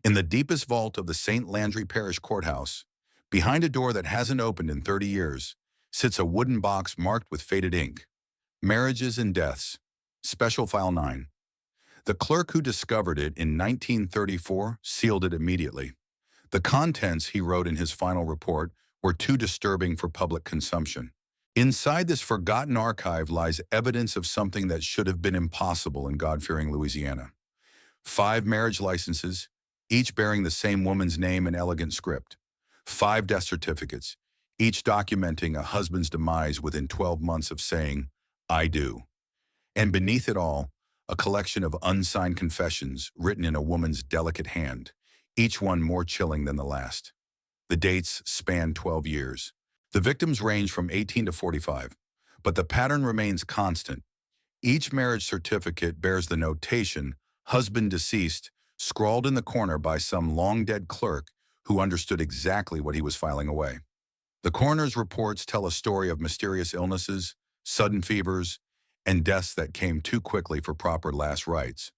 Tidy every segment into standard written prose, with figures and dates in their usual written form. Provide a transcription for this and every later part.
In the deepest vault of the St. Landry Parish courthouse, behind a door that hasn't opened in 30 years, sits a wooden box marked with faded ink. Marriages and Deaths. Special File 9. The clerk who discovered it in 1934 sealed it immediately. The contents, he wrote in his final report, were too disturbing for public consumption. Inside this forgotten archive lies evidence of something that should have been impossible in God-fearing Louisiana. 5 marriage licenses, each bearing the same woman's name in elegant script. 5 death certificates, each documenting a husband's demise within 12 months of saying, "I do." And beneath it all, a collection of unsigned confessions written in a woman's delicate hand, each one more chilling than the last. The dates span 12 years. The victims range from 18 to 45, but the pattern remains constant. Each marriage certificate bears the notation, "Husband deceased," scrawled in the corner by some long-dead clerk who understood exactly what he was filing away. The coroner's reports tell a story of mysterious illnesses, sudden fevers, and deaths that came too quickly for proper last rites.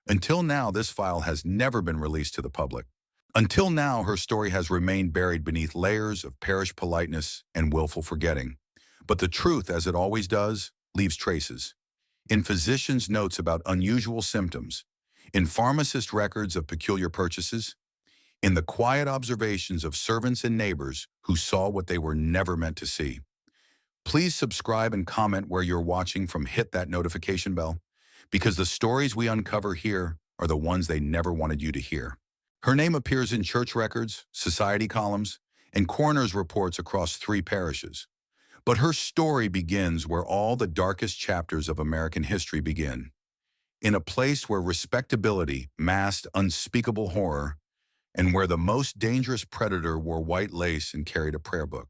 Until now, this file has never been released to the public. Until now, her story has remained buried beneath layers of parish politeness and willful forgetting. But the truth, as it always does, leaves traces. In physicians' notes about unusual symptoms, in pharmacist records of peculiar purchases, in the quiet observations of servants and neighbors who saw what they were never meant to see. Please subscribe and comment where you're watching from. Hit that notification bell, because the stories we uncover here are the ones they never wanted you to hear. Her name appears in church records, society columns, and coroner's reports across 3 parishes. But her story begins where all the darkest chapters of American history begin, in a place where respectability masked unspeakable horror, and where the most dangerous predator wore white lace and carried a prayer book.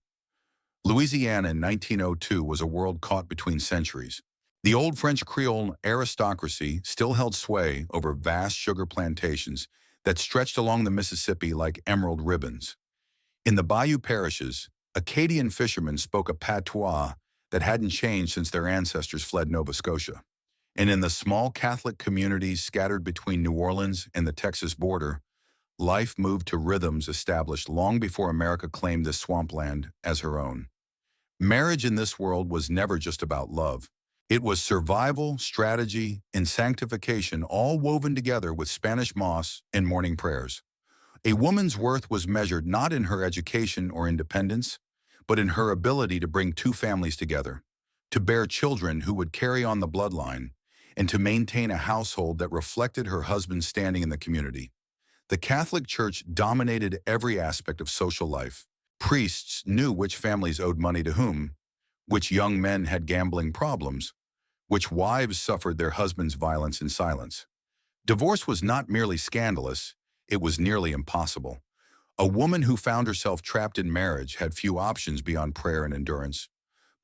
Louisiana in 1902 was a world caught between centuries. The old French Creole aristocracy still held sway over vast sugar plantations that stretched along the Mississippi like emerald ribbons. In the bayou parishes, Acadian fishermen spoke a patois that hadn't changed since their ancestors fled Nova Scotia. And in the small Catholic communities scattered between New Orleans and the Texas border, life moved to rhythms established long before America claimed this swampland as her own. Marriage in this world was never just about love. It was survival, strategy, and sanctification, all woven together with Spanish moss and morning prayers. A woman's worth was measured not in her education or independence, but in her ability to bring 2 families together, to bear children who would carry on the bloodline, and to maintain a household that reflected her husband's standing in the community. The Catholic Church dominated every aspect of social life. Priests knew which families owed money to whom, which young men had gambling problems, which wives suffered their husband's violence in silence. Divorce was not merely scandalous, it was nearly impossible. A woman who found herself trapped in marriage had few options beyond prayer and endurance.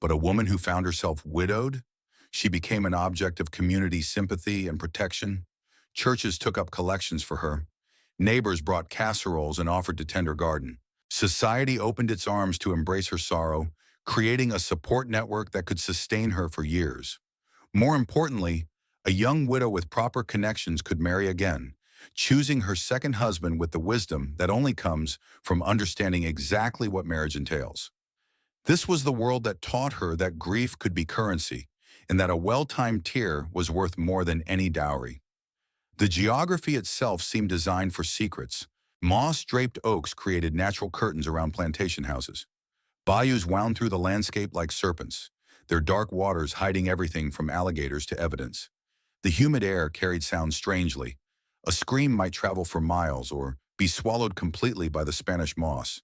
But a woman who found herself widowed, she became an object of community sympathy and protection. Churches took up collections for her. Neighbors brought casseroles and offered to tend her garden. Society opened its arms to embrace her sorrow, creating a support network that could sustain her for years. More importantly, a young widow with proper connections could marry again, choosing her second husband with the wisdom that only comes from understanding exactly what marriage entails. This was the world that taught her that grief could be currency, and that a well-timed tear was worth more than any dowry. The geography itself seemed designed for secrets. Moss-draped oaks created natural curtains around plantation houses. Bayous wound through the landscape like serpents, their dark waters hiding everything from alligators to evidence. The humid air carried sound strangely. A scream might travel for miles or be swallowed completely by the Spanish moss.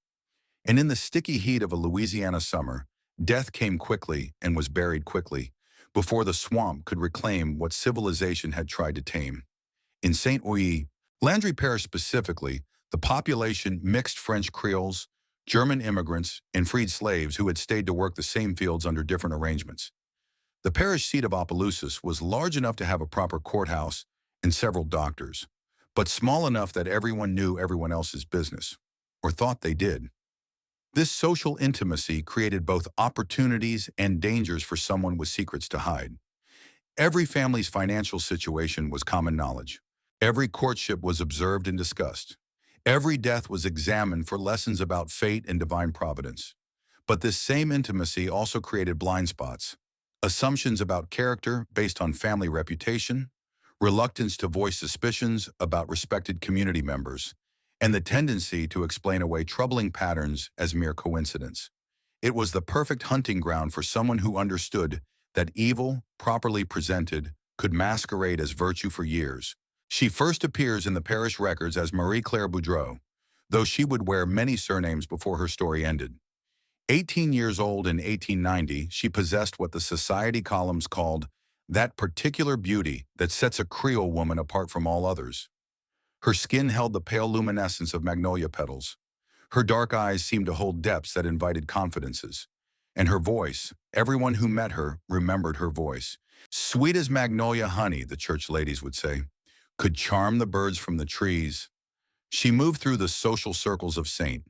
And in the sticky heat of a Louisiana summer, death came quickly and was buried quickly, before the swamp could reclaim what civilization had tried to tame. In St. Louis, Landry Parish specifically, the population mixed French Creoles, German immigrants, and freed slaves who had stayed to work the same fields under different arrangements. The parish seat of Opelousas was large enough to have a proper courthouse and several doctors, but small enough that everyone knew everyone else's business, or thought they did. This social intimacy created both opportunities and dangers for someone with secrets to hide. Every family's financial situation was common knowledge. Every courtship was observed and discussed. Every death was examined for lessons about fate and divine providence. But this same intimacy also created blind spots, assumptions about character based on family reputation, reluctance to voice suspicions about respected community members, and the tendency to explain away troubling patterns as mere coincidence. It was the perfect hunting ground for someone who understood that evil, properly presented, could masquerade as virtue for years. She first appears in the parish records as Marie-Claire Boudreaux, though she would wear many surnames before her story ended. 18 years old in 1890, she possessed what the society columns called that particular beauty that sets a Creole woman apart from all others. Her skin held the pale luminescence of magnolia petals. Her dark eyes seemed to hold depths that invited confidences. And her voice, everyone who met her remembered her voice. Sweet as magnolia honey, the church ladies would say, could charm the birds from the trees. She moved through the social circles of St.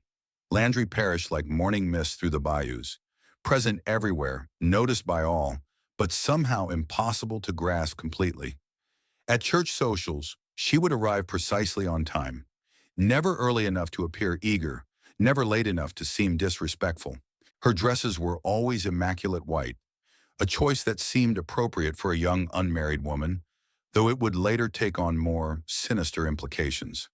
Landry Parish like morning mist through the bayous, present everywhere, noticed by all, but somehow impossible to grasp completely. At church socials, she would arrive precisely on time, never early enough to appear eager, never late enough to seem disrespectful. Her dresses were always immaculate white, a choice that seemed appropriate for a young unmarried woman, though it would later take on more sinister implications.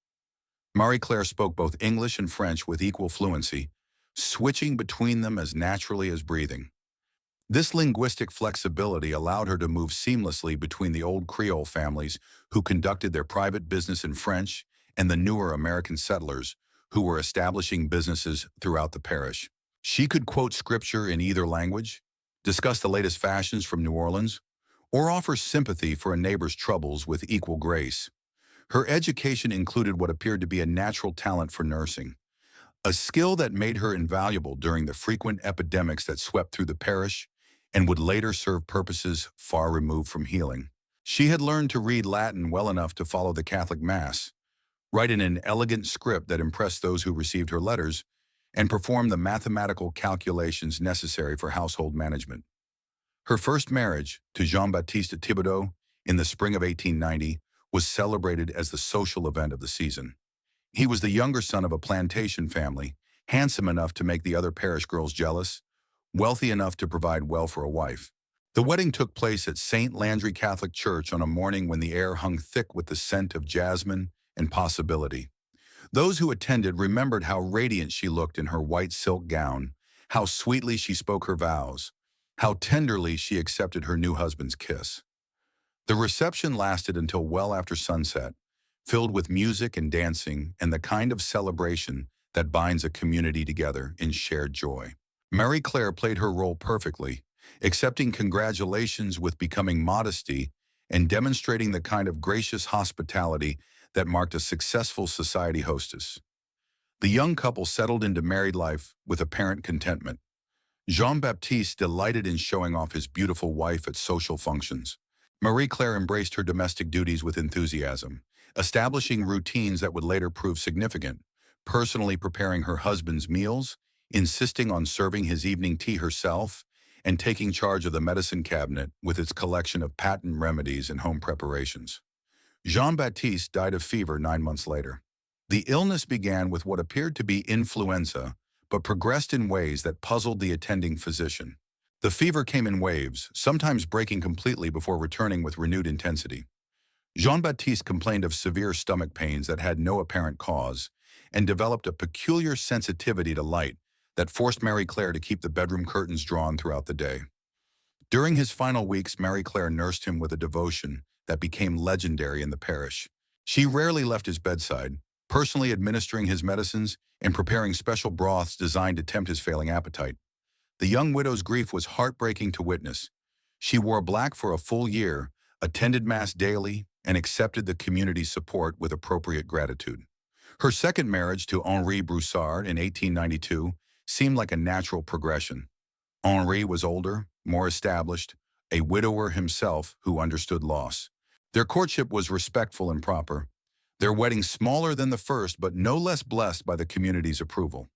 Marie-Claire spoke both English and French with equal fluency, switching between them as naturally as breathing. This linguistic flexibility allowed her to move seamlessly between the old Creole families who conducted their private business in French and the newer American settlers who were establishing businesses throughout the parish. She could quote scripture in either language, discuss the latest fashions from New Orleans, or offer sympathy for a neighbor's troubles with equal grace. Her education included what appeared to be a natural talent for nursing, a skill that made her invaluable during the frequent epidemics that swept through the parish and would later serve purposes far removed from healing. She had learned to read Latin well enough to follow the Catholic Mass, write in an elegant script that impressed those who received her letters, and perform the mathematical calculations necessary for household management. Her first marriage, to Jean-Baptiste Thibodeau, in the spring of 1890, was celebrated as the social event of the season. He was the younger son of a plantation family, handsome enough to make the other parish girls jealous, wealthy enough to provide well for a wife. The wedding took place at St. Landry Catholic Church on a morning when the air hung thick with the scent of jasmine and possibility. Those who attended remembered how radiant she looked in her white silk gown, how sweetly she spoke her vows, how tenderly she accepted her new husband's kiss. The reception lasted until well after sunset, filled with music and dancing and the kind of celebration that binds a community together in shared joy. Marie-Claire played her role perfectly, accepting congratulations with becoming modesty and demonstrating the kind of gracious hospitality that marked a successful society hostess. The young couple settled into married life with apparent contentment. Jean-Baptiste delighted in showing off his beautiful wife at social functions. Marie-Claire embraced her domestic duties with enthusiasm, establishing routines that would later prove significant, personally preparing her husband's meals, insisting on serving his evening tea herself, and taking charge of the medicine cabinet with its collection of patent remedies and home preparations. Jean-Baptiste died of fever 9 months later. The illness began with what appeared to be influenza, but progressed in ways that puzzled the attending physician. The fever came in waves, sometimes breaking completely before returning with renewed intensity. Jean-Baptiste complained of severe stomach pains that had no apparent cause and developed a peculiar sensitivity to light that forced Marie-Claire to keep the bedroom curtains drawn throughout the day. During his final weeks, Marie-Claire nursed him with a devotion that became legendary in the parish. She rarely left his bedside, personally administering his medicines and preparing special broths designed to tempt his failing appetite. The young widow's grief was heartbreaking to witness. She wore black for a full year, attended Mass daily, and accepted the community's support with appropriate gratitude. Her second marriage to Henri Broussard in 1892 seemed like a natural progression. Henri was older, more established, a widower himself who understood loss. Their courtship was respectful and proper, their wedding smaller than the first but no less blessed by the community's approval.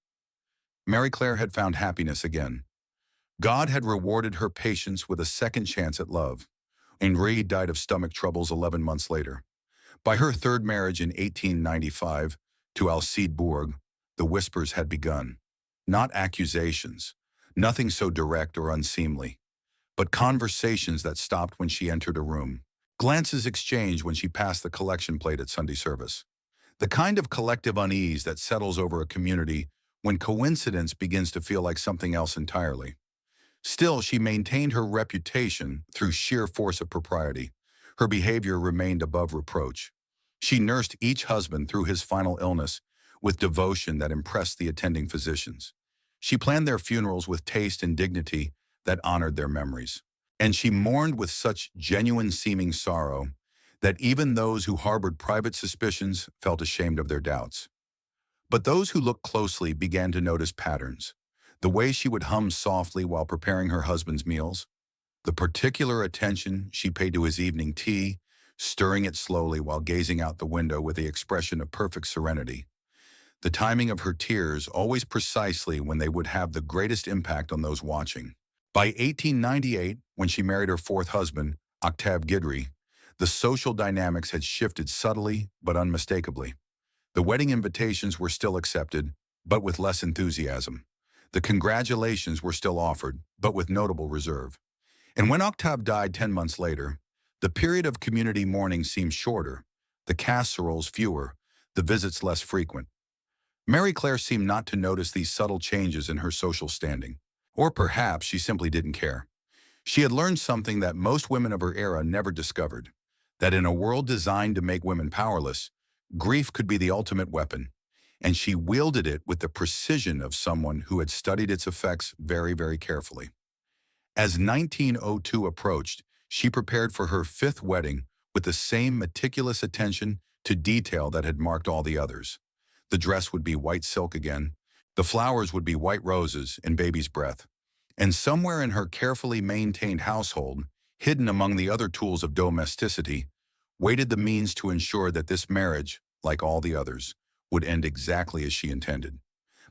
Marie-Claire had found happiness again. God had rewarded her patience with a second chance at love. Henri died of stomach troubles 11 months later. By her third marriage in 1895, To Alcide Bourg, the whispers had begun. Not accusations, nothing so direct or unseemly, but conversations that stopped when she entered a room. Glances exchanged when she passed the collection plate at Sunday service. The kind of collective unease that settles over a community when coincidence begins to feel like something else entirely. Still, she maintained her reputation through sheer force of propriety. Her behavior remained above reproach. She nursed each husband through his final illness with devotion that impressed the attending physicians. She planned their funerals with taste and dignity that honored their memories. And she mourned with such genuine-seeming sorrow that even those who harbored private suspicions felt ashamed of their doubts. But those who looked closely began to notice patterns. The way she would hum softly while preparing her husband's meals, the particular attention she paid to his evening tea, stirring it slowly while gazing out the window with the expression of perfect serenity. The timing of her tears always precisely when they would have the greatest impact on those watching. By 1898, when she married her fourth husband, Octave Guidry, the social dynamics had shifted subtly but unmistakably. The wedding invitations were still accepted, but with less enthusiasm. The congratulations were still offered, but with notable reserve. And when Octave died 10 months later, the period of community mourning seemed shorter, the casseroles fewer, the visits less frequent. Marie Claire seemed not to notice these subtle changes in her social standing. Or perhaps she simply didn't care. She had learned something that most women of her era never discovered, that in a world designed to make women powerless, grief could be the ultimate weapon, and she wielded it with the precision of someone who had studied its effects very, very carefully. As 1902 approached, she prepared for her fifth wedding with the same meticulous attention to detail that had marked all the others. The dress would be white silk again, the flowers would be white roses and baby's breath, and somewhere in her carefully maintained household, hidden among the other tools of domesticity, waited the means to ensure that this marriage, like all the others, would end exactly as she intended.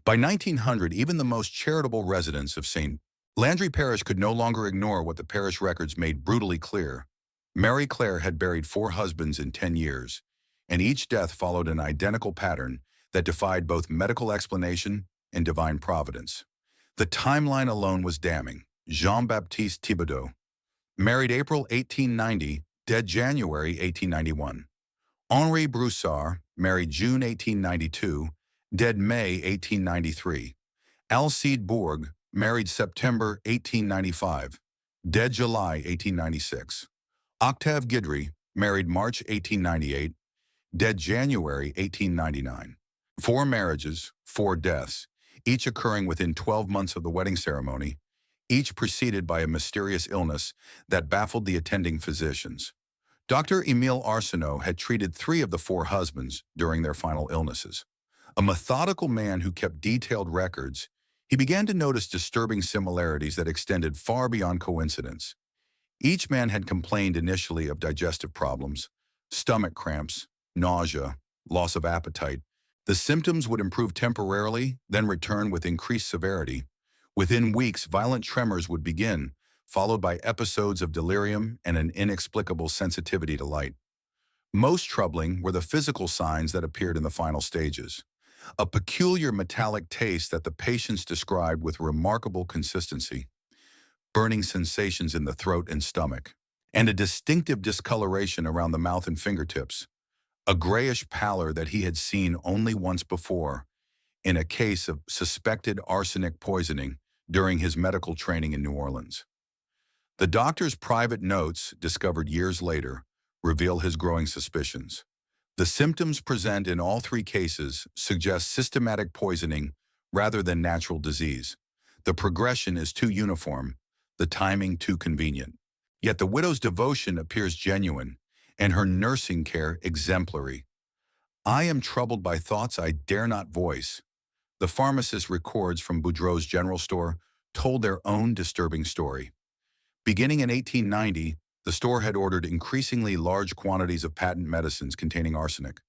By 1900, even the most charitable residents of St. Landry Parish could no longer ignore what the parish records made brutally clear. Marie Claire had buried 4 husbands in 10 years, and each death followed an identical pattern that defied both medical explanation and divine providence. The timeline alone was damning. Jean-Baptiste Thibodeau, married April 1890, dead January 1891. Henri Broussard, married June 1892, dead May 1893. Alcide Bourg, married September 1895, dead July 1896. Octave Guidry, married March 1898, dead January 1899. 4 marriages, 4 deaths, each occurring within 12 months of the wedding ceremony, each preceded by a mysterious illness that baffled the attending physicians. Dr. Émile Arsenault had treated 3 of the 4 husbands during their final illnesses. A methodical man who kept detailed records, he began to notice disturbing similarities that extended far beyond coincidence. Each man had complained initially of digestive problems, stomach cramps, nausea, loss of appetite. The symptoms would improve temporarily, then return with increased severity. Within weeks, violent tremors would begin, followed by episodes of delirium and an inexplicable sensitivity to light. Most troubling were the physical signs that appeared in the final stages. A peculiar metallic taste that the patients described with remarkable consistency, burning sensations in the throat and stomach, and a distinctive discoloration around the mouth and fingertips, a grayish pallor that he had seen only once before in a case of suspected arsenic poisoning during his medical training in New Orleans. The doctor's private notes, discovered years later, reveal his growing suspicions. The symptoms present in all 3 cases suggest systematic poisoning rather than natural disease. The progression is too uniform, the timing too convenient. Yet the widow's devotion appears genuine, and her nursing care exemplary. "I am troubled by thoughts I dare not voice." The pharmacist records from Boudreaux's general store told their own disturbing story. Beginning in 1890, the store had ordered increasingly large quantities of patent medicines containing arsenic,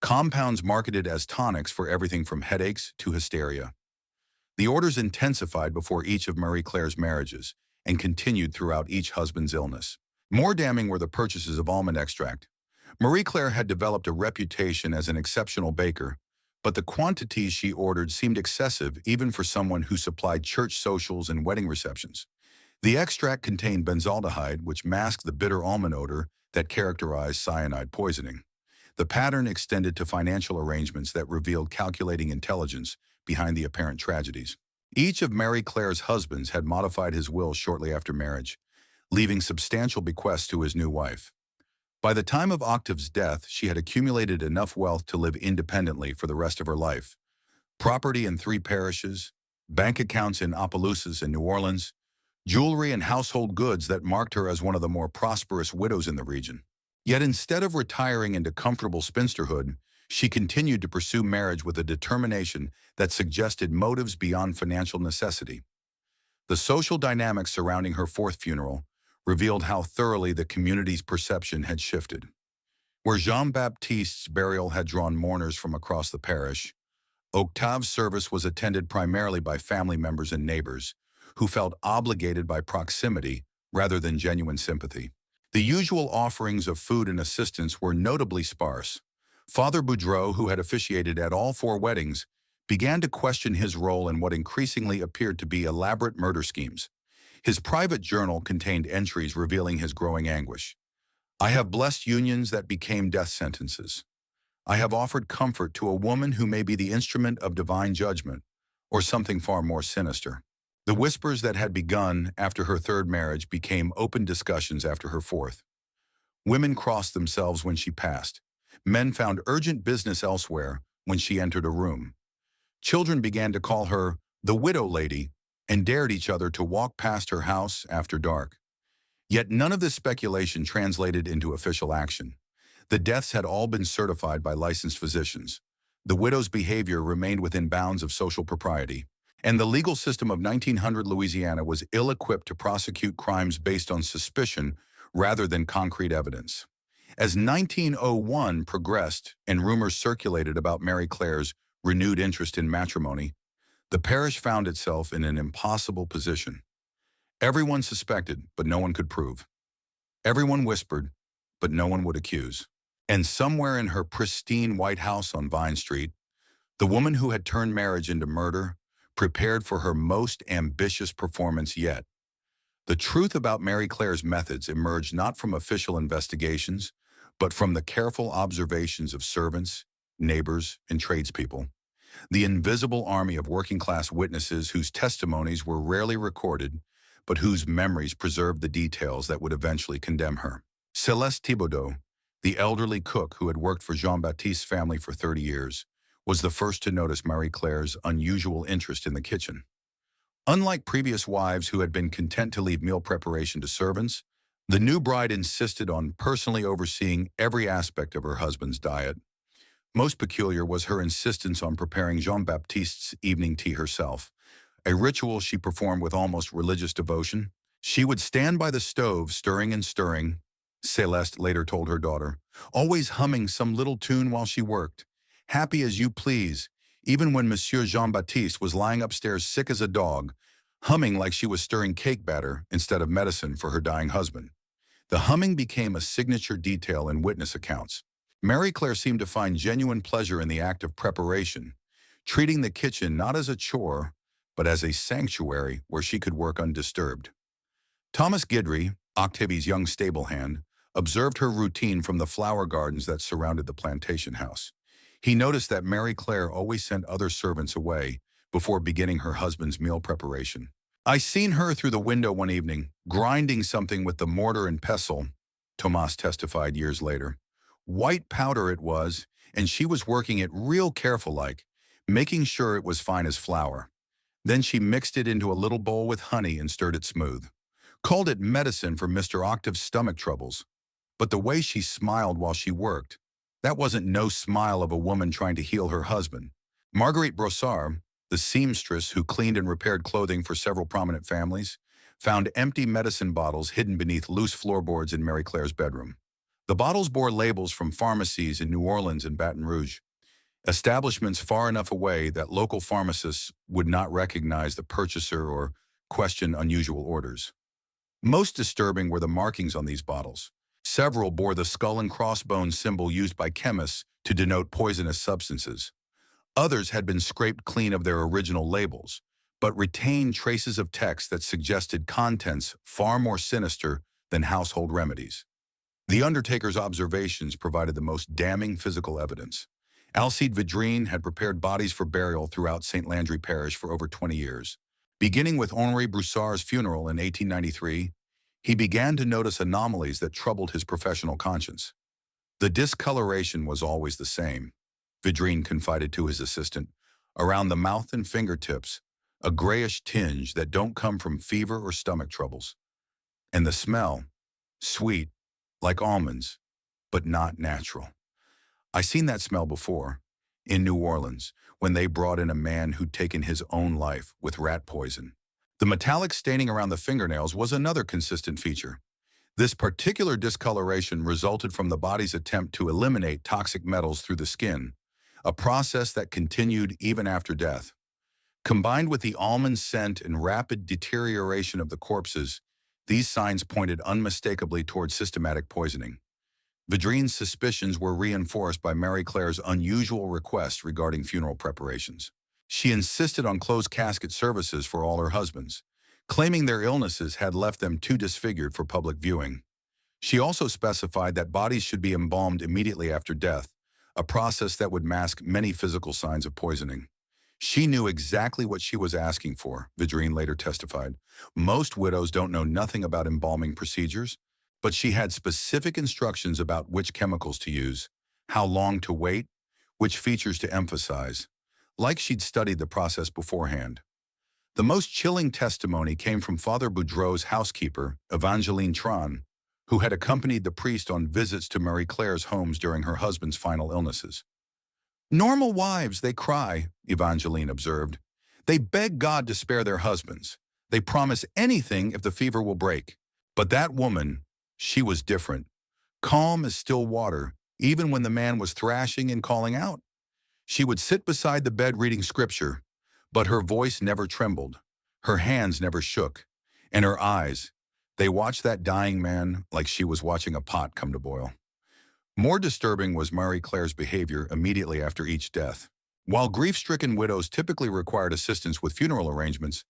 compounds marketed as tonics for everything from headaches to hysteria. The orders intensified before each of Marie Claire's marriages and continued throughout each husband's illness. More damning were the purchases of almond extract. Marie Claire had developed a reputation as an exceptional baker, but the quantities she ordered seemed excessive even for someone who supplied church socials and wedding receptions. The extract contained benzaldehyde, which masked the bitter almond odor that characterized cyanide poisoning. The pattern extended to financial arrangements that revealed calculating intelligence behind the apparent tragedies. Each of Mary Claire's husbands had modified his will shortly after marriage, leaving substantial bequests to his new wife. By the time of Octave's death, she had accumulated enough wealth to live independently for the rest of her life. Property in 3 parishes, bank accounts in Opelousas and New Orleans, jewelry and household goods that marked her as one of the more prosperous widows in the region. Yet instead of retiring into comfortable spinsterhood, she continued to pursue marriage with a determination that suggested motives beyond financial necessity. The social dynamics surrounding her 4th funeral revealed how thoroughly the community's perception had shifted. Where Jean-Baptiste's burial had drawn mourners from across the parish, Octave's service was attended primarily by family members and neighbors, who felt obligated by proximity rather than genuine sympathy. The usual offerings of food and assistance were notably sparse. Father Boudreaux, who had officiated at all 4 weddings, began to question his role in what increasingly appeared to be elaborate murder schemes. His private journal contained entries revealing his growing anguish. "I have blessed unions that became death sentences. I have offered comfort to a woman who may be the instrument of divine judgment, or something far more sinister." The whispers that had begun after her 3rd marriage became open discussions after her 4th. Women crossed themselves when she passed. Men found urgent business elsewhere when she entered a room. Children began to call her the widow lady and dared each other to walk past her house after dark. Yet none of this speculation translated into official action. The deaths had all been certified by licensed physicians. The widow's behavior remained within bounds of social propriety, and the legal system of 1900 Louisiana was ill-equipped to prosecute crimes based on suspicion rather than concrete evidence. As 1901 progressed and rumors circulated about Mary Claire's renewed interest in matrimony, the parish found itself in an impossible position. Everyone suspected, but no one could prove. Everyone whispered, but no one would accuse. And somewhere in her pristine White House on Vine Street, the woman who had turned marriage into murder prepared for her most ambitious performance yet. The truth about Mary Claire's methods emerged not from official investigations, but from the careful observations of servants, neighbors, and tradespeople. The invisible army of working-class witnesses whose testimonies were rarely recorded, but whose memories preserved the details that would eventually condemn her. Céleste Thibaudot, the elderly cook who had worked for Jean-Baptiste's family for 30 years, was the first to notice Mary Claire's unusual interest in the kitchen. Unlike previous wives who had been content to leave meal preparation to servants, the new bride insisted on personally overseeing every aspect of her husband's diet. Most peculiar was her insistence on preparing Jean-Baptiste's evening tea herself, a ritual she performed with almost religious devotion. She would stand by the stove, stirring and stirring, Céleste later told her daughter, always humming some little tune while she worked. Happy as you please, even when Monsieur Jean-Baptiste was lying upstairs sick as a dog, humming like she was stirring cake batter instead of medicine for her dying husband. The humming became a signature detail in witness accounts. Mary Claire seemed to find genuine pleasure in the act of preparation, treating the kitchen not as a chore, but as a sanctuary where she could work undisturbed. Thomas Guidry, Octavie's young stable hand, observed her routine from the flower gardens that surrounded the plantation house. He noticed that Mary Claire always sent other servants away before beginning her husband's meal preparation. "I seen her through the window one evening, grinding something with the mortar and pestle," Thomas testified years later. "White powder it was, and she was working it real careful-like, making sure it was fine as flour. Then she mixed it into a little bowl with honey and stirred it smooth. Called it medicine for Mr. Octave's stomach troubles. But the way she smiled while she worked, that wasn't no smile of a woman trying to heal her husband." Marguerite Brossard, the seamstress who cleaned and repaired clothing for several prominent families, found empty medicine bottles hidden beneath loose floorboards in Mary Claire's bedroom. The bottles bore labels from pharmacies in New Orleans and Baton Rouge, establishments far enough away that local pharmacists would not recognize the purchaser or question unusual orders. Most disturbing were the markings on these bottles. Several bore the skull and crossbones symbol used by chemists to denote poisonous substances. Others had been scraped clean of their original labels, but retained traces of text that suggested contents far more sinister than household remedies. The undertaker's observations provided the most damning physical evidence. Alcide Vidrine had prepared bodies for burial throughout St. Landry Parish for over 20 years. Beginning with Henri Broussard's funeral in 1893, he began to notice anomalies that troubled his professional conscience. The discoloration was always the same, Vidrine confided to his assistant, around the mouth and fingertips, a grayish tinge that don't come from fever or stomach troubles. And the smell, sweet, like almonds, but not natural. I seen that smell before, in New Orleans, when they brought in a man who'd taken his own life with rat poison. The metallic staining around the fingernails was another consistent feature. This particular discoloration resulted from the body's attempt to eliminate toxic metals through the skin, a process that continued even after death. Combined with the almond scent and rapid deterioration of the corpses, these signs pointed unmistakably toward systematic poisoning. Vidrine's suspicions were reinforced by Marie Claire's unusual request regarding funeral preparations. She insisted on closed casket services for all her husbands, claiming their illnesses had left them too disfigured for public viewing. She also specified that bodies should be embalmed immediately after death, a process that would mask many physical signs of poisoning. She knew exactly what she was asking for, Vidrine later testified. Most widows don't know nothing about embalming procedures, but she had specific instructions about which chemicals to use, how long to wait, which features to emphasize, like she'd studied the process beforehand. The most chilling testimony came from Father Boudreaux's housekeeper, Evangeline Tron, who had accompanied the priest on visits to Marie Claire's homes during her husband's final illnesses. "Normal wives, they cry," Evangeline observed. "They beg God to spare their husbands. They promise anything if the fever will break. But that woman, she was different. Calm as still water, even when the man was thrashing and calling out. She would sit beside the bed reading scripture, but her voice never trembled, her hands never shook, and her eyes, they watched that dying man like she was watching a pot come to boil." More disturbing was Marie Claire's behavior immediately after each death. While grief-stricken widows typically required assistance with funeral arrangements,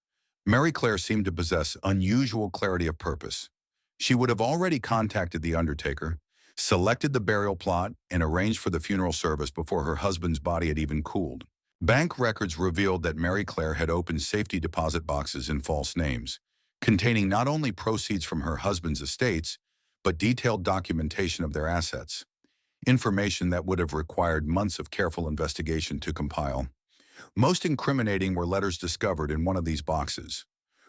Marie Claire seemed to possess unusual clarity of purpose. She would have already contacted the undertaker, selected the burial plot, and arranged for the funeral service before her husband's body had even cooled. Bank records revealed that Marie Claire had opened safety deposit boxes in false names, containing not only proceeds from her husband's estates, but detailed documentation of their assets. Information that would have required months of careful investigation to compile. Most incriminating were letters discovered in one of these boxes.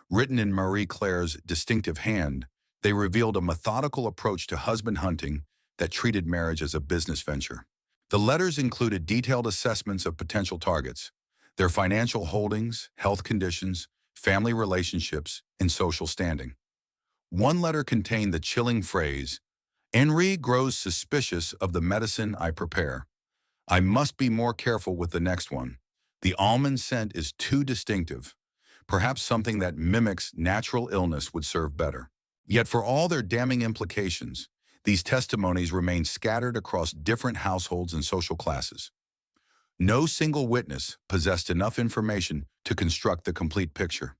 Written in Marie Claire's distinctive hand, they revealed a methodical approach to husband hunting that treated marriage as a business venture. The letters included detailed assessments of potential targets, their financial holdings, health conditions, family relationships, and social standing. One letter contained the chilling phrase, "Henri grows suspicious of the medicine I prepare. I must be more careful with the next one. The almond scent is too distinctive. Perhaps something that mimics natural illness would serve better." Yet for all their damning implications, these testimonies remain scattered across different households and social classes. No single witness possessed enough information to construct the complete picture.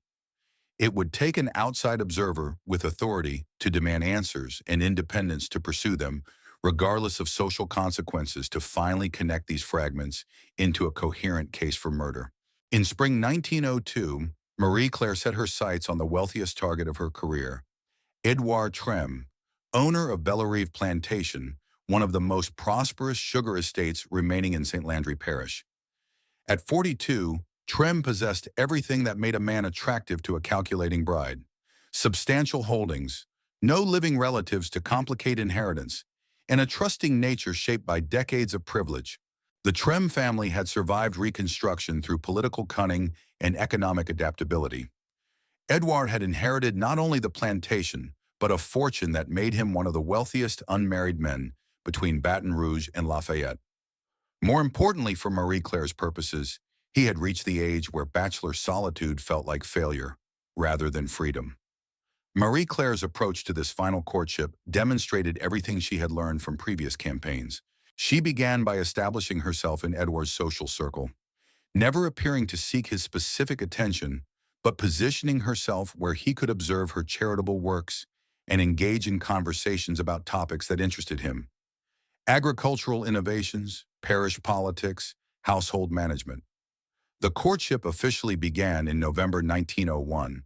It would take an outside observer with authority to demand answers and independence to pursue them, regardless of social consequences, to finally connect these fragments into a coherent case for murder. In spring 1902, Marie Claire set her sights on the wealthiest target of her career, Edouard Trem, owner of Bellerive Plantation, one of the most prosperous sugar estates remaining in St. Landry Parish. At 42, Trem possessed everything that made a man attractive to a calculating bride. Substantial holdings, no living relatives to complicate inheritance, and a trusting nature shaped by decades of privilege. The Trem family had survived Reconstruction through political cunning and economic adaptability. Edouard had inherited not only the plantation, but a fortune that made him one of the wealthiest unmarried men between Baton Rouge and Lafayette. More importantly for Marie Claire's purposes, he had reached the age where bachelor solitude felt like failure, rather than freedom. Marie Claire's approach to this final courtship demonstrated everything she had learned from previous campaigns. She began by establishing herself in Edouard's social circle. never appearing to seek his specific attention, but positioning herself where he could observe her charitable works and engage in conversations about topics that interested him. Agricultural innovations, parish politics, household management. The courtship officially began in November 1901,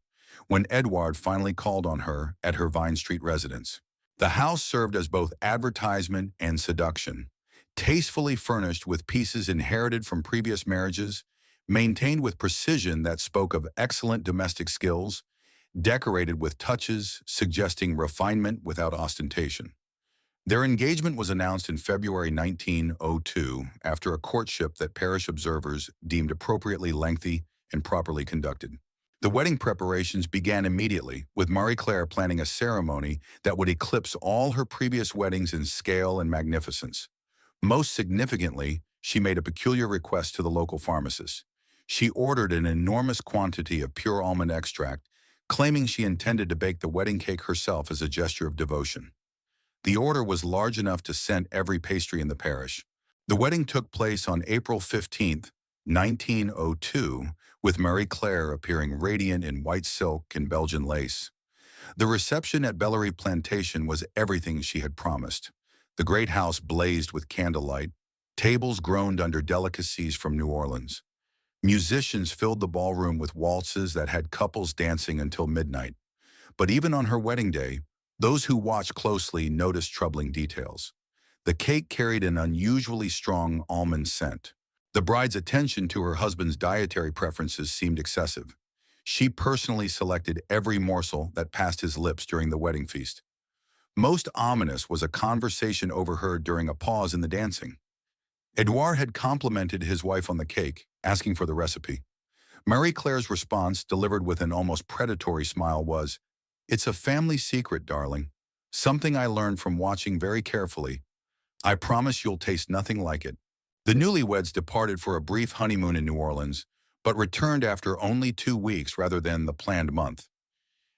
when Edouard finally called on her at her Vine Street residence. The house served as both advertisement and seduction, tastefully furnished with pieces inherited from previous marriages, maintained with precision that spoke of excellent domestic skills, decorated with touches suggesting refinement without ostentation. Their engagement was announced in February 1902 after a courtship that parish observers deemed appropriately lengthy and properly conducted. The wedding preparations began immediately, with Marie-Claire planning a ceremony that would eclipse all her previous weddings in scale and magnificence. Most significantly, she made a peculiar request to the local pharmacist. She ordered an enormous quantity of pure almond extract, claiming she intended to bake the wedding cake herself as a gesture of devotion. The order was large enough to scent every pastry in the parish. The wedding took place on April 15, 1902, with Marie-Claire appearing radiant in white silk and Belgian lace. The reception at Bellerie Plantation was everything she had promised. The great house blazed with candlelight. Tables groaned under delicacies from New Orleans. Musicians filled the ballroom with waltzes that had couples dancing until midnight. But even on her wedding day, those who watched closely noticed troubling details. The cake carried an unusually strong almond scent. The bride's attention to her husband's dietary preferences seemed excessive. She personally selected every morsel that passed his lips during the wedding feast. Most ominous was a conversation overheard during a pause in the dancing. Edouard had complimented his wife on the cake, asking for the recipe. Marie-Claire's response, delivered with an almost predatory smile, was, "It's a family secret, darling. Something I learned from watching very carefully. I promise you'll taste nothing like it." The newlyweds departed for a brief honeymoon in New Orleans, but returned after only 2 weeks rather than the planned month.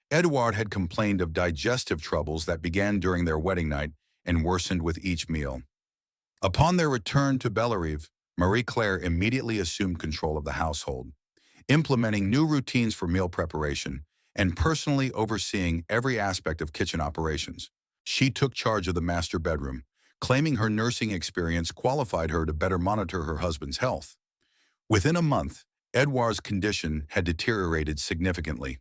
Edouard had complained of digestive troubles that began during their wedding night and worsened with each meal. Upon their return to Bellerie, Marie-Claire immediately assumed control of the household, implementing new routines for meal preparation and personally overseeing every aspect of kitchen operations. She took charge of the master bedroom, claiming her nursing experience qualified her to better monitor her husband's health. Within a month, Edouard's condition had deteriorated significantly.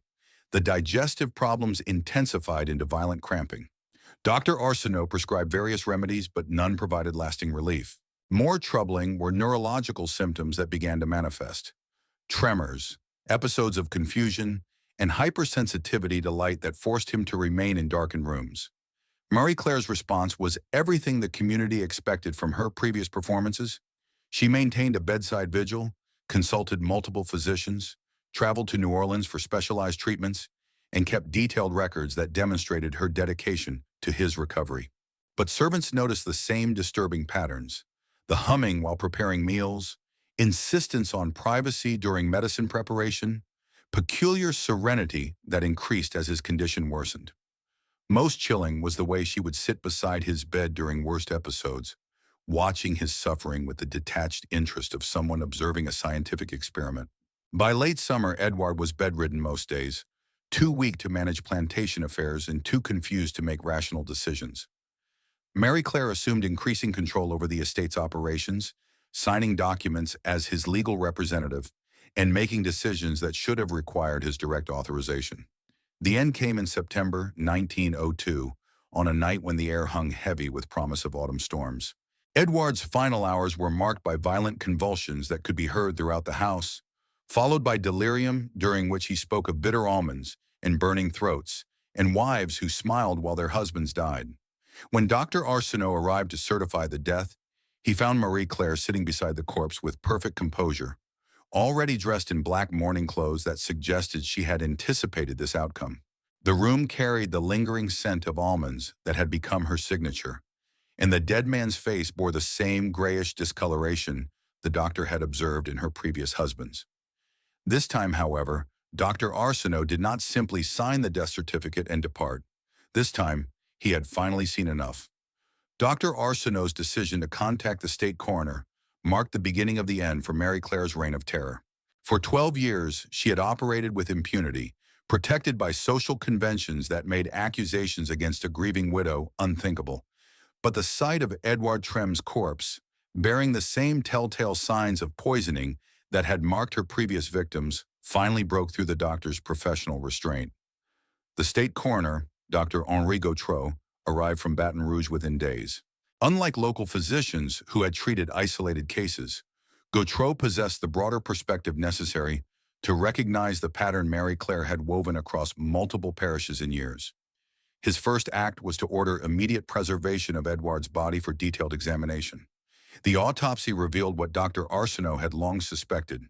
The digestive problems intensified into violent cramping. Dr. Arsenault prescribed various remedies, but none provided lasting relief. More troubling were neurological symptoms that began to manifest. Tremors, episodes of confusion, and hypersensitivity to light that forced him to remain in darkened rooms. Marie-Claire's response was everything the community expected from her previous performances. She maintained a bedside vigil, consulted multiple physicians, traveled to New Orleans for specialized treatments, and kept detailed records that demonstrated her dedication to his recovery. But servants noticed the same disturbing patterns: the humming while preparing meals, insistence on privacy during medicine preparation, peculiar serenity that increased as his condition worsened. Most chilling was the way she would sit beside his bed during worst episodes, watching his suffering with the detached interest of someone observing a scientific experiment. By late summer, Edouard was bedridden most days, too weak to manage plantation affairs and too confused to make rational decisions. Marie-Claire assumed increasing control over the estate's operations, signing documents as his legal representative, and making decisions that should have required his direct authorization. The end came in September 1902, on a night when the air hung heavy with promise of autumn storms. Edouard's final hours were marked by violent convulsions that could be heard throughout the house, followed by delirium during which he spoke of bitter almonds and burning throats, and wives who smiled while their husbands died. When Dr. Arsenault arrived to certify the death, he found Marie-Claire sitting beside the corpse with perfect composure, already dressed in black mourning clothes that suggested she had anticipated this outcome. The room carried the lingering scent of almonds that had become her signature, and the dead man's face bore the same grayish discoloration the doctor had observed in her previous husbands. This time, however, Dr. Arsenault did not simply sign the death certificate and depart. This time, he had finally seen enough. Dr. Arsenault's decision to contact the state coroner marked the beginning of the end for Mary Claire's reign of terror. For 12 years, she had operated with impunity, protected by social conventions that made accusations against a grieving widow unthinkable. But the sight of Edouard Trem's corpse, bearing the same telltale signs of poisoning that had marked her previous victims, finally broke through the doctor's professional restraint. The state coroner, Dr. Henri Boudreaux, arrived from Baton Rouge within days. Unlike local physicians who had treated isolated cases, Boudreaux possessed the broader perspective necessary to recognize the pattern Mary Claire had woven across multiple parishes in years. His first act was to order immediate preservation of Edouard's body for detailed examination. The autopsy revealed what Dr. Arsenault had long suspected: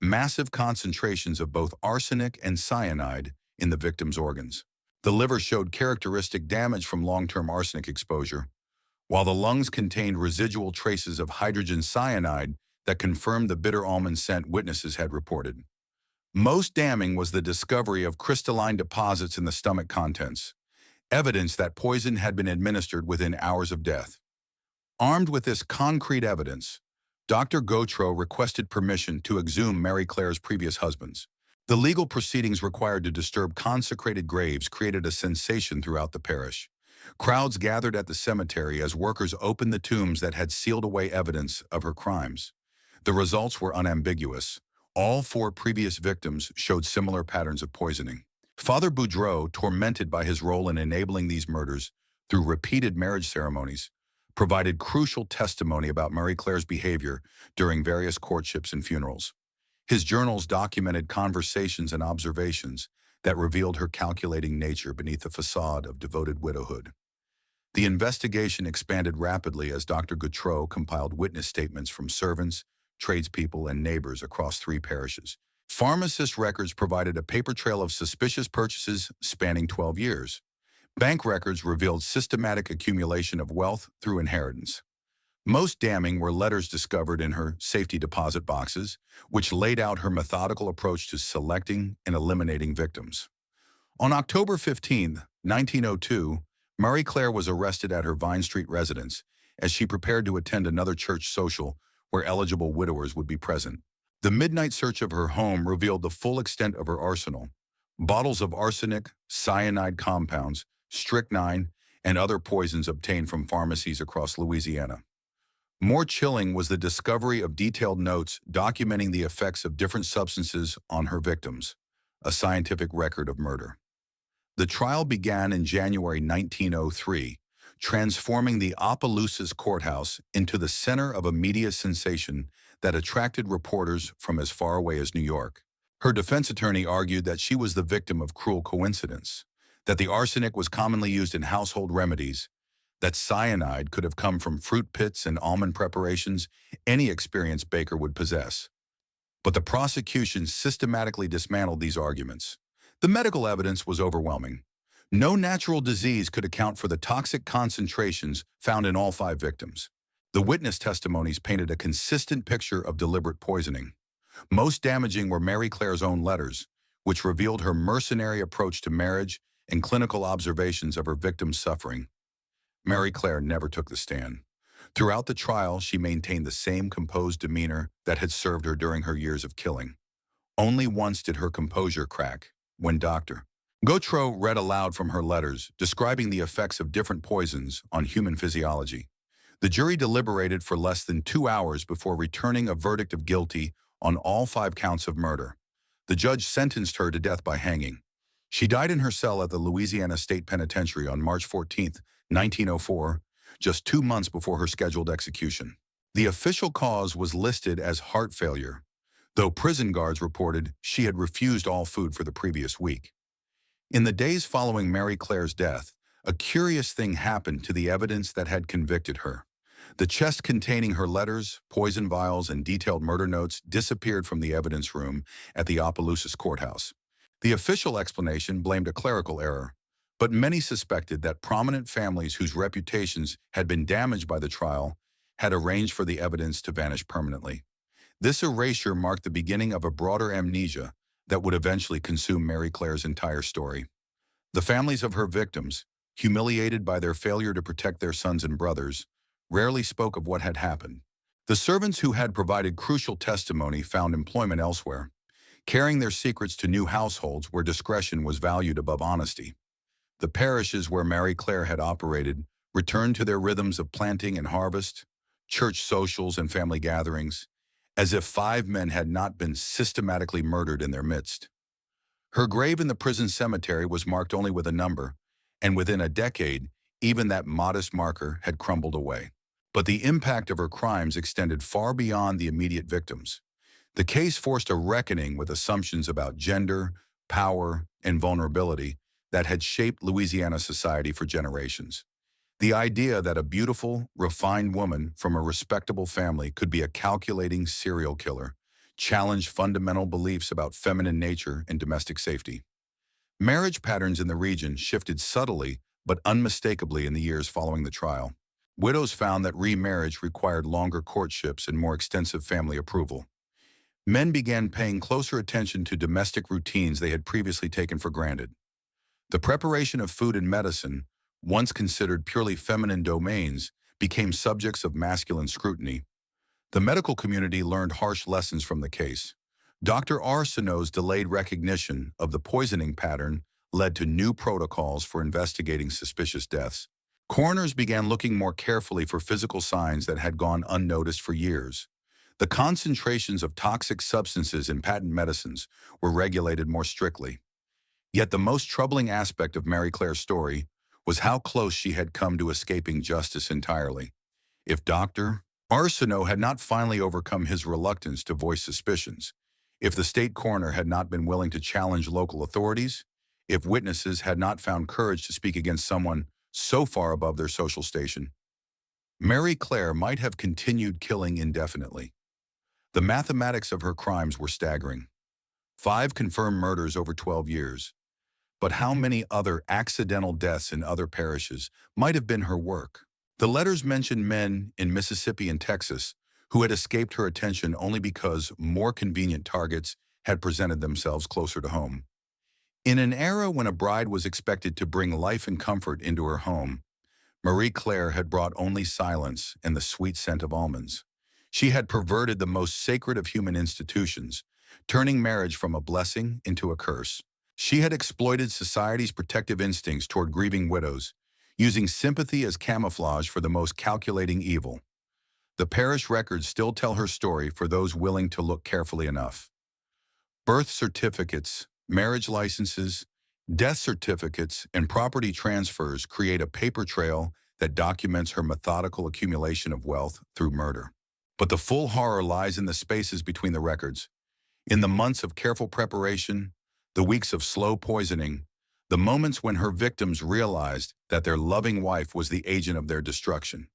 massive concentrations of both arsenic and cyanide in the victim's organs. The liver showed characteristic damage from long-term arsenic exposure, while the lungs contained residual traces of hydrogen cyanide that confirmed the bitter almond scent witnesses had reported. Most damning was the discovery of crystalline deposits in the stomach contents, evidence that poison had been administered within hours of death. Armed with this concrete evidence, Dr. Boudreaux requested permission to exhume Mary Claire's previous husbands. The legal proceedings required to disturb consecrated graves created a sensation throughout the parish. Crowds gathered at the cemetery as workers opened the tombs that had sealed away evidence of her crimes. The results were unambiguous. All 4 previous victims showed similar patterns of poisoning. Father Boudreaux, tormented by his role in enabling these murders through repeated marriage ceremonies, provided crucial testimony about Mary Claire's behavior during various courtships and funerals. His journals documented conversations and observations that revealed her calculating nature beneath the facade of devoted widowhood. The investigation expanded rapidly as Dr. Boudreaux compiled witness statements from servants, tradespeople, and neighbors across 3 parishes. Pharmacist records provided a paper trail of suspicious purchases spanning 12 years. Bank records revealed systematic accumulation of wealth through inheritance. Most damning were letters discovered in her safety deposit boxes, which laid out her methodical approach to selecting and eliminating victims. On October 15, 1902, Mary Claire was arrested at her Vine Street residence as she prepared to attend another church social where eligible widowers would be present. The midnight search of her home revealed the full extent of her arsenal: bottles of arsenic, cyanide compounds, strychnine, and other poisons obtained from pharmacies across Louisiana. More chilling was the discovery of detailed notes documenting the effects of different substances on her victims, a scientific record of murder. The trial began in January 1903, transforming the Opelousas courthouse into the center of a media sensation that attracted reporters from as far away as New York. Her defense attorney argued that she was the victim of cruel coincidence, that the arsenic was commonly used in household remedies, that cyanide could have come from fruit pits and almond preparations any experienced baker would possess. But the prosecution systematically dismantled these arguments. The medical evidence was overwhelming. No natural disease could account for the toxic concentrations found in all 5 victims. The witness testimonies painted a consistent picture of deliberate poisoning. Most damaging were Mary Claire's own letters, which revealed her mercenary approach to marriage and clinical observations of her victims' suffering. Mary Claire never took the stand. Throughout the trial, she maintained the same composed demeanor that had served her during her years of killing. Only once did her composure crack, when Dr. Boudreaux read aloud from her letters, describing the effects of different poisons on human physiology. The jury deliberated for less than 2 hours before returning a verdict of guilty on all 5 counts of murder. The judge sentenced her to death by hanging. She died in her cell at the Louisiana State Penitentiary on March 14, 1904, just 2 months before her scheduled execution. The official cause was listed as heart failure, though prison guards reported she had refused all food for the previous week. In the days following Mary Claire's death, a curious thing happened to the evidence that had convicted her. The chest containing her letters, poison vials, and detailed murder notes disappeared from the evidence room at the Opelousas courthouse. The official explanation blamed a clerical error, but many suspected that prominent families whose reputations had been damaged by the trial had arranged for the evidence to vanish permanently. This erasure marked the beginning of a broader amnesia that would eventually consume Mary Claire's entire story. The families of her victims, humiliated by their failure to protect their sons and brothers, rarely spoke of what had happened. The servants who had provided crucial testimony found employment elsewhere, carrying their secrets to new households where discretion was valued above honesty. The parishes where Mary Clare had operated returned to their rhythms of planting and harvest, church socials and family gatherings, as if 5 men had not been systematically murdered in their midst. Her grave in the prison cemetery was marked only with a number, and within a decade, even that modest marker had crumbled away. But the impact of her crimes extended far beyond the immediate victims. The case forced a reckoning with assumptions about gender, power, and vulnerability that had shaped Louisiana society for generations. The idea that a beautiful, refined woman from a respectable family could be a calculating serial killer challenged fundamental beliefs about feminine nature and domestic safety. Marriage patterns in the region shifted subtly but unmistakably in the years following the trial. Widows found that remarriage required longer courtships and more extensive family approval. Men began paying closer attention to domestic routines they had previously taken for granted. The preparation of food and medicine, once considered purely feminine domains, became subjects of masculine scrutiny. The medical community learned harsh lessons from the case. Dr. Arsenault's delayed recognition of the poisoning pattern led to new protocols for investigating suspicious deaths. Coroners began looking more carefully for physical signs that had gone unnoticed for years. The concentrations of toxic substances in patent medicines were regulated more strictly. Yet the most troubling aspect of Mary Clare's story was how close she had come to escaping justice entirely. If Dr. Arsenault had not finally overcome his reluctance to voice suspicions, if the state coroner had not been willing to challenge local authorities, if witnesses had not found courage to speak against someone so far above their social station, Mary Clare might have continued killing indefinitely. The mathematics of her crimes were staggering. 5 confirmed murders over 12 years. But how many other accidental deaths in other parishes might have been her work? The letters mentioned men in Mississippi and Texas who had escaped her attention only because more convenient targets had presented themselves closer to home. In an era when a bride was expected to bring life and comfort into her home, Marie Claire had brought only silence and the sweet scent of almonds. She had perverted the most sacred of human institutions, turning marriage from a blessing into a curse. She had exploited society's protective instincts toward grieving widows, using sympathy as camouflage for the most calculating evil. The parish records still tell her story for those willing to look carefully enough. Birth certificates, marriage licenses, death certificates, and property transfers create a paper trail that documents her methodical accumulation of wealth through murder. But the full horror lies in the spaces between the records, in the months of careful preparation, the weeks of slow poisoning, the moments when her victims realized that their loving wife was the agent of their destruction.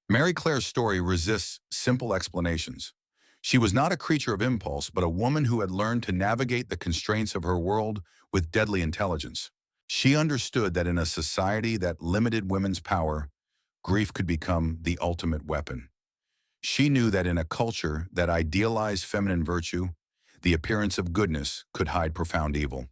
Mary Clare's story resists simple explanations. She was not a creature of impulse, but a woman who had learned to navigate the constraints of her world with deadly intelligence. She understood that in a society that limited women's power, grief could become the ultimate weapon. She knew that in a culture that idealized feminine virtue, the appearance of goodness could hide profound evil.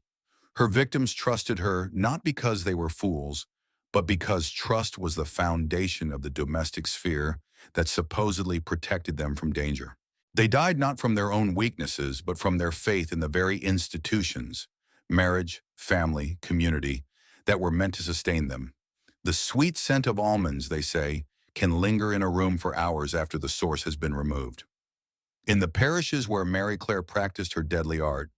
Her victims trusted her not because they were fools, but because trust was the foundation of the domestic sphere that supposedly protected them from danger. They died not from their own weaknesses, but from their faith in the very institutions, marriage, family, community, that were meant to sustain them. The sweet scent of almonds, they say, can linger in a room for hours after the source has been removed. In the parishes where Mary Clare practiced her deadly art,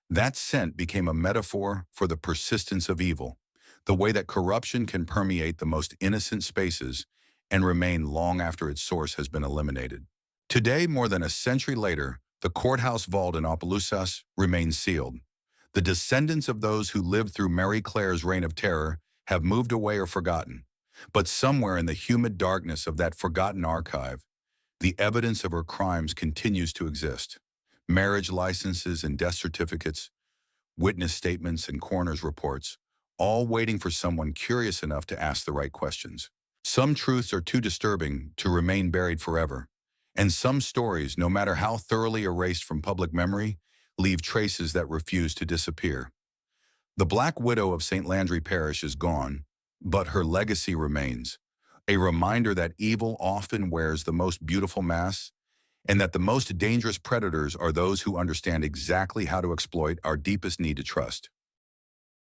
that scent became a metaphor for the persistence of evil, the way that corruption can permeate the most innocent spaces and remain long after its source has been eliminated. Today, more than a century later, the courthouse vault in Opelousas remains sealed. The descendants of those who lived through Mary Clare's reign of terror have moved away or forgotten. But somewhere in the humid darkness of that forgotten archive, the evidence of her crimes continues to exist. Marriage licenses and death certificates, witness statements and coroner's reports, all waiting for someone curious enough to ask the right questions. Some truths are too disturbing to remain buried forever, and some stories, no matter how thoroughly erased from public memory, leave traces that refuse to disappear. The Black Widow of St. Landry Parish is gone, but her legacy remains, a reminder that evil often wears the most beautiful masks and that the most dangerous predators are those who understand exactly how to exploit our deepest need to trust.